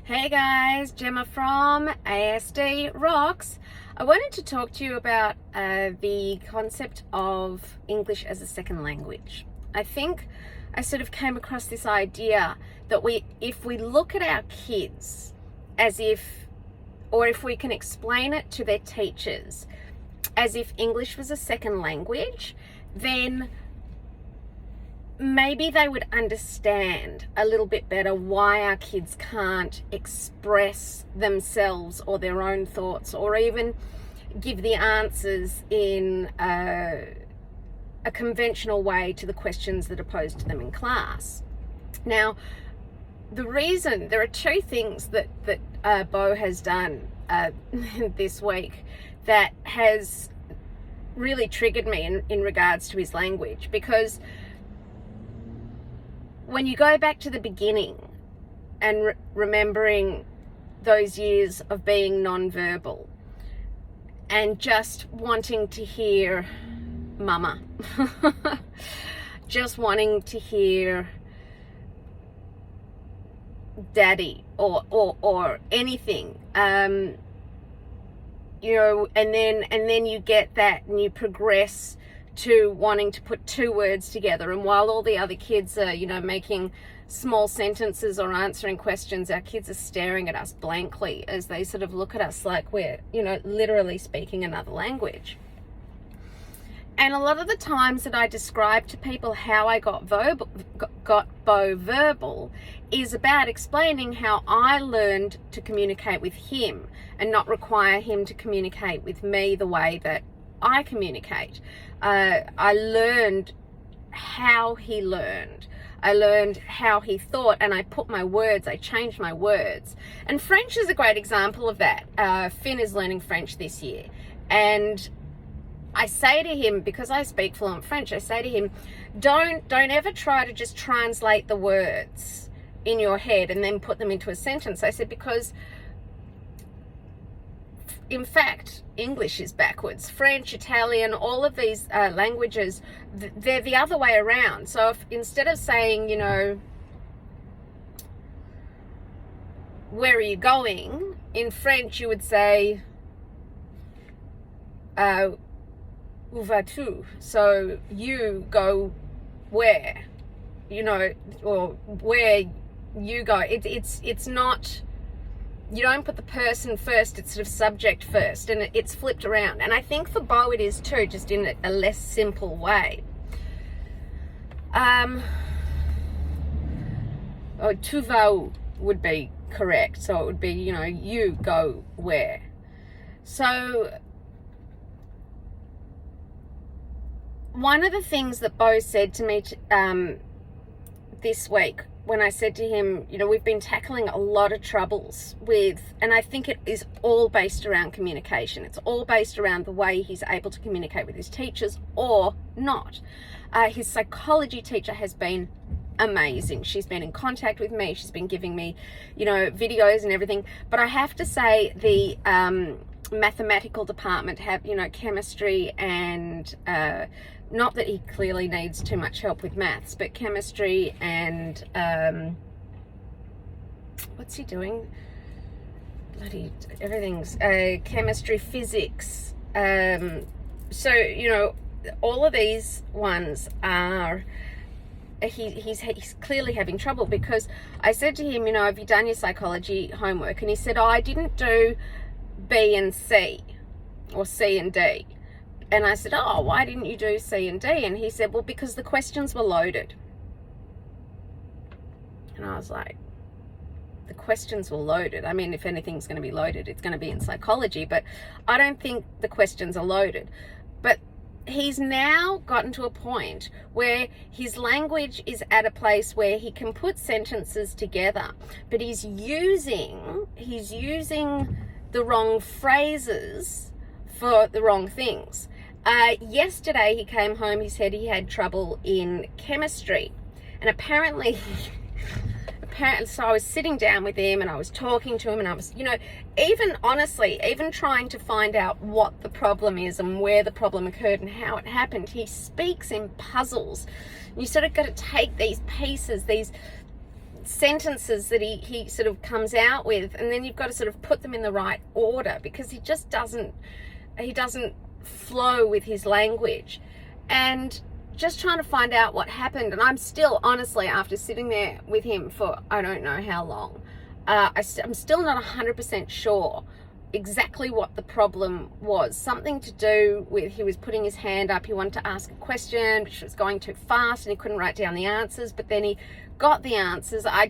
Hey guys, Gemma from ASD Rocks. I wanted to talk to you about the concept of English as a second language. I think I sort of came across this idea that if we look at our kids as if, or if we can explain it to their teachers as if English was a second language, then maybe they would understand a little bit better why our kids can't express themselves or their own thoughts, or even give the answers in a conventional way to the questions that are posed to them in class. Now, there are two things that Beau has done this week that has really triggered me in regards to his language, because when you go back to the beginning and remembering those years of being non-verbal and just wanting to hear mama, just wanting to hear daddy or anything, and then you get that and you progress to wanting to put two words together, and while all the other kids are making small sentences or answering questions, our kids are staring at us blankly as they sort of look at us like we're literally speaking another language. And a lot of the times that I describe to people how I got Beau verbal is about explaining how I learned to communicate with him and not require him to communicate with me the way that I communicate. I learned how he learned. I learned how he thought, and I changed my words. And French is a great example of that. Finn is learning French this year. And I say to him, because I speak fluent French, I say to him, don't ever try to just translate the words in your head and then put them into a sentence. I said, because in fact, English is backwards. French, Italian, all of these languages, they're the other way around. So if instead of saying, where are you going? In French, you would say, où vas-tu? So you go where? Or where you go. It's not... You don't put the person first, it's sort of subject first, and it's flipped around. And I think for Beau it is too, just in a less simple way. Tu vas où would be correct. So it would be, you go where. So one of the things that Beau said to me this week, when I said to him, we've been tackling a lot of troubles with, and I think it is all based around communication. It's all based around the way he's able to communicate with his teachers or not. His psychology teacher has been amazing. She's been in contact with me. She's been giving me, videos and everything. But I have to say the mathematical department have, chemistry and, not that he clearly needs too much help with maths, but chemistry and, what's he doing? Bloody, everything's, chemistry, physics. So, all of these ones are, he's clearly having trouble, because I said to him, have you done your psychology homework? And he said, I didn't do B and C, or C and D. And I said, why didn't you do C and D? And he said, well, because the questions were loaded. And I was like, the questions were loaded. I mean, if anything's going to be loaded, it's going to be in psychology, but I don't think the questions are loaded. But he's now gotten to a point where his language is at a place where he can put sentences together, but he's using the wrong phrases for the wrong things. Yesterday he came home, he said he had trouble in chemistry, and apparently so I was sitting down with him and I was talking to him, and I was, even trying to find out what the problem is and where the problem occurred and how it happened. He speaks in puzzles. You sort of got to take these pieces, these sentences that he sort of comes out with, and then you've got to sort of put them in the right order, because he just doesn't flow with his language. And just trying to find out what happened. And I'm still, honestly, after sitting there with him for I don't know how long, I'm still not 100% sure exactly what the problem was. Something to do with, he was putting his hand up, he wanted to ask a question, which was going too fast, and he couldn't write down the answers, but then he got the answers. I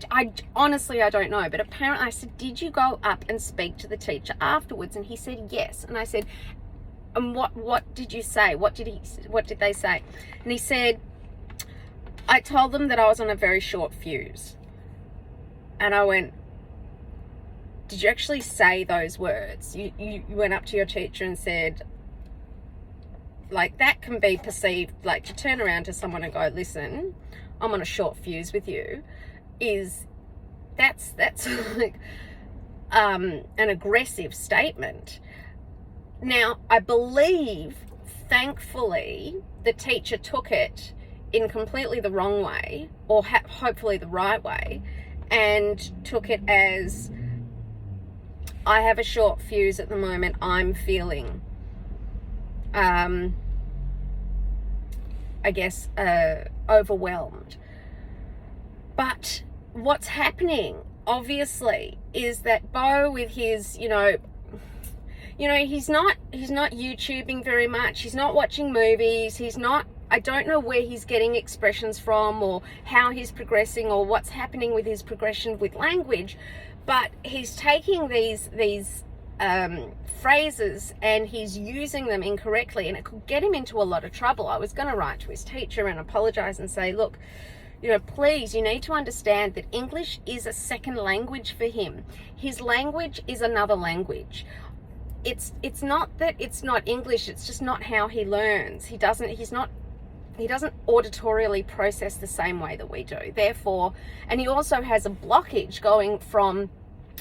honestly, I don't know, but apparently I said, did you go up and speak to the teacher afterwards? And he said yes. And I said, and what did you say? What did they say? And he said, I told them that I was on a very short fuse. And I went, did you actually say those words? You went up to your teacher and said, like, that can be perceived, like, to turn around to someone and go, listen, I'm on a short fuse with you, that's like an aggressive statement. Now, I believe, thankfully, the teacher took it in completely the wrong way, or hopefully the right way, and took it as, I have a short fuse at the moment, I'm feeling, I guess, overwhelmed. But what's happening, obviously, is that Beau, with his, he's not YouTubing very much, he's not watching movies, I don't know where he's getting expressions from, or how he's progressing, or what's happening with his progression with language, but he's taking these phrases and he's using them incorrectly, and it could get him into a lot of trouble. I was going to write to his teacher and apologize and say, look, please, you need to understand that English is a second language for him. His language is another language. It's not that it's not English, it's just not how he learns. He doesn't auditorially process the same way that we do. Therefore, and he also has a blockage going from,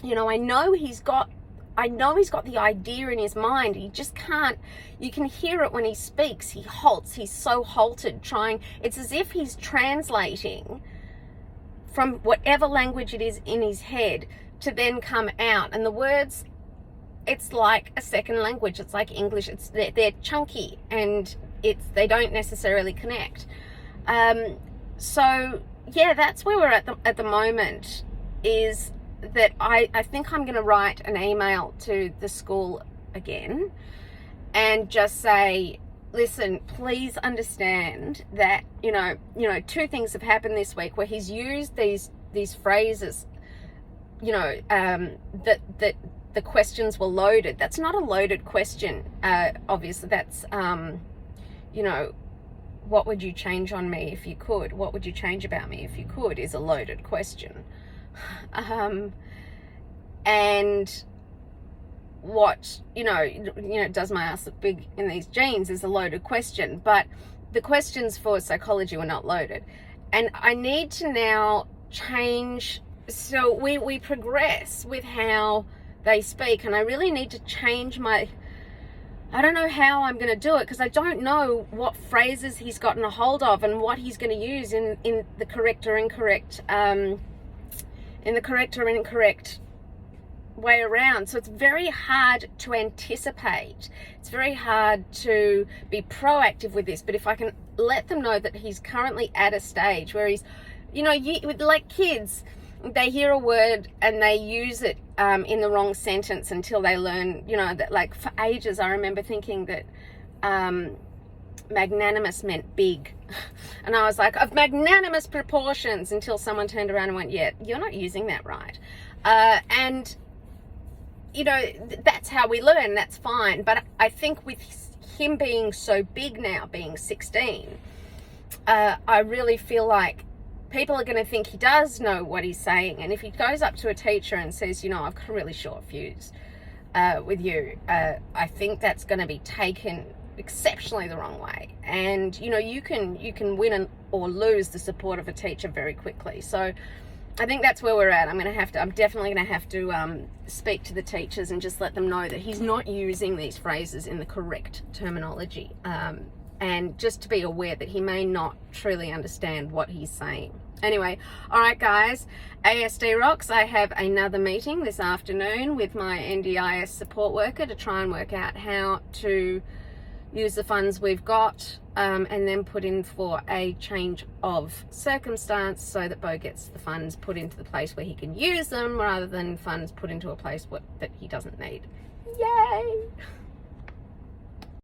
I know he's got the idea in his mind. He just can't, you can hear it when he speaks. He halts. He's so halted it's as if he's translating from whatever language it is in his head to then come out. And the words, it's like a second language. It's like English. They're chunky, and they don't necessarily connect. So yeah, that's where we're at the moment, is that I think I'm going to write an email to the school again and just say, listen, please understand that, two things have happened this week where he's used these phrases, that the questions were loaded. That's not a loaded question. Obviously that's, what would you change on me if you could? What would you change about me if you could is a loaded question. And what, does my ass look big in these jeans is a loaded question, but the questions for psychology were not loaded. And I need to now change, so we progress with how they speak, and I really need to change I don't know how I'm going to do it, because I don't know what phrases he's gotten a hold of and what he's going to use in the correct or incorrect way around. So it's very hard to anticipate. It's very hard to be proactive with this. But if I can let them know that he's currently at a stage where he's, like kids, they hear a word and they use it in the wrong sentence until they learn, that, like, for ages I remember thinking that magnanimous meant big. And I was like, of magnanimous proportions, until someone turned around and went, yeah, you're not using that right. And, that's how we learn, that's fine. But I think with him being so big now, being 16, I really feel like people are going to think he does know what he's saying. And if he goes up to a teacher and says, I've got a really short fuse with you, I think that's going to be taken exceptionally the wrong way. And, you can win or lose the support of a teacher very quickly. So I think that's where we're at. I'm definitely going to have to speak to the teachers and just let them know that he's not using these phrases in the correct terminology. And just to be aware that he may not truly understand what he's saying. Anyway, all right, guys, ASD rocks. I have another meeting this afternoon with my NDIS support worker to try and work out how to use the funds we've got and then put in for a change of circumstance so that Beau gets the funds put into the place where he can use them rather than funds put into a place that he doesn't need. Yay!